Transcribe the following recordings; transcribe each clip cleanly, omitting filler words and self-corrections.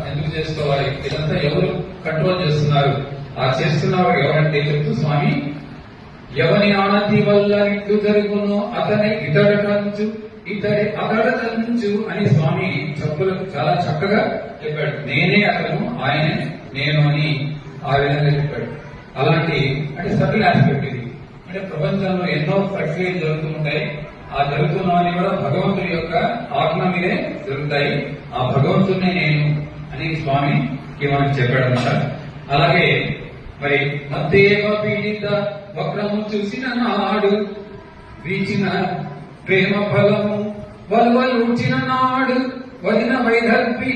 ఎందుకు చేసుకోవాలి, ఇదంతా ఎవరు కంట్రోల్ చేస్తున్నారు, ఆ చేస్తున్నవారు ఎవరంటే చెప్తూ స్వామి ఎవని ఆనతి వల్ల ఇట్లు జరుగును అతని ఇతడకంచు ఇతడి అతడకంచు అని స్వామి చెప్పులకు చాలా చక్కగా చెప్పాడు. నేనే అతను, ఆయనే నేను అని ఆ విధంగా చెప్పాడు. అలాంటి అంటే సటిల్ ఆస్పెక్ట్ ఇది. అంటే ప్రపంచంలో ఎన్నో ప్రక్రియలు జరుగుతూ ఉంటాయి. ఆ జరుగుతున్నవన్నీ కూడా భగవంతుడి యొక్క ఆజ్ఞ మీదే జరుగుతాయి. ఆ భగవంతుడినే నేను అని స్వామికి మనకు చెప్పాడన్నమాట. అలాగే మరి మధ్యేవ పీడిత వక్రము చూసిన నాడు వీచిన ప్రేమ ఫలము వల్వలుచిన నాడు వదిన వైదర్పి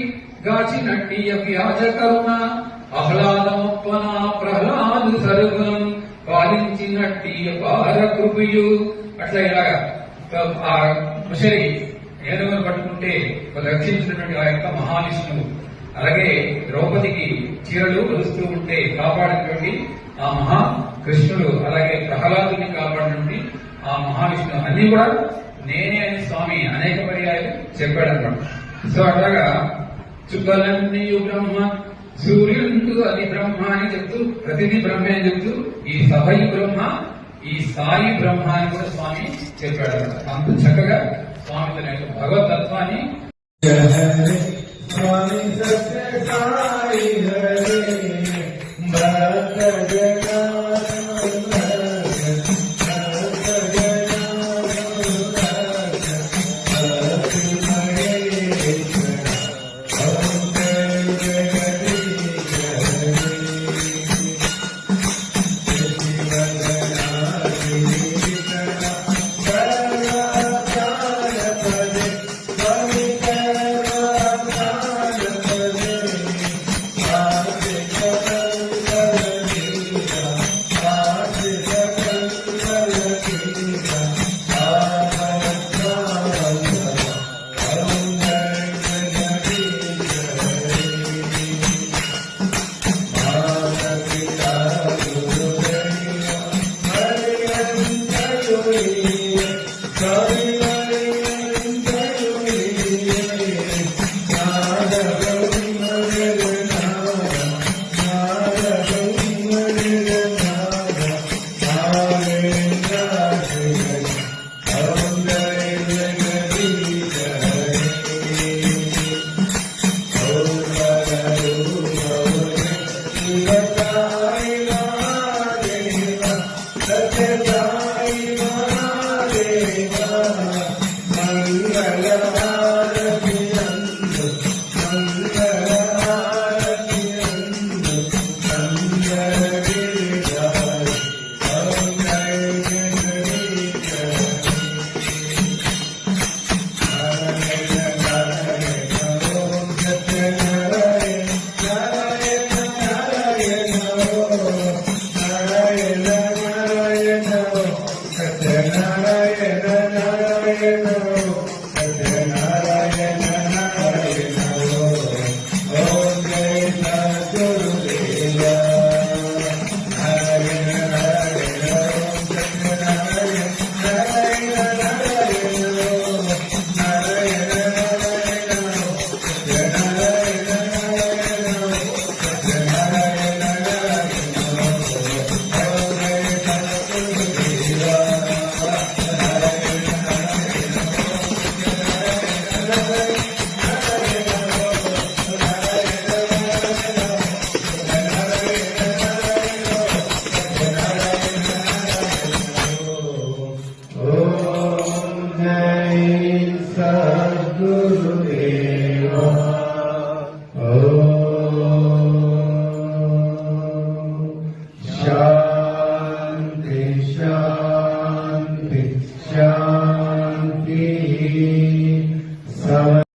గాచినట్టి వ్యాజ కరుణ ఆహ్లాదమొప్పన ప్రహ్లాదు సరుగుణం పాలించినట్టి అపార కృపయు. అట్లా ఇలాగా ఆ ముసలి ఏనుగును పట్టుకుంటే రక్షించినటువంటి ఆ యొక్క మహావిష్ణువు, అలాగే ద్రౌపదికి చీరలు కొలుస్తూ ఉంటే కాపాడినటువంటి ఆ మహాకృష్ణుడు, అలాగే ప్రహ్లాదుని కాపాడినటువంటి ఆ మహావిష్ణువు అన్ని కూడా నేనే అని స్వామి అనేక పర్యాలు చెప్పాడన్నమాట. సో అట్లాగా చుక్కలన్నీయు బ్రహ్మ, సూర్యుడు అది బ్రహ్మ అని చెప్తూ ప్రతిదీ బ్రహ్మ అని చెప్తూ ఈ సభయి బ్రహ్మ, ఈ సాయి బ్రహ్మ అని కూడా స్వామి చెప్పాడన్నమాట. అంత చక్కగా స్వామి తన యొక్క భగవతత్వాన్ని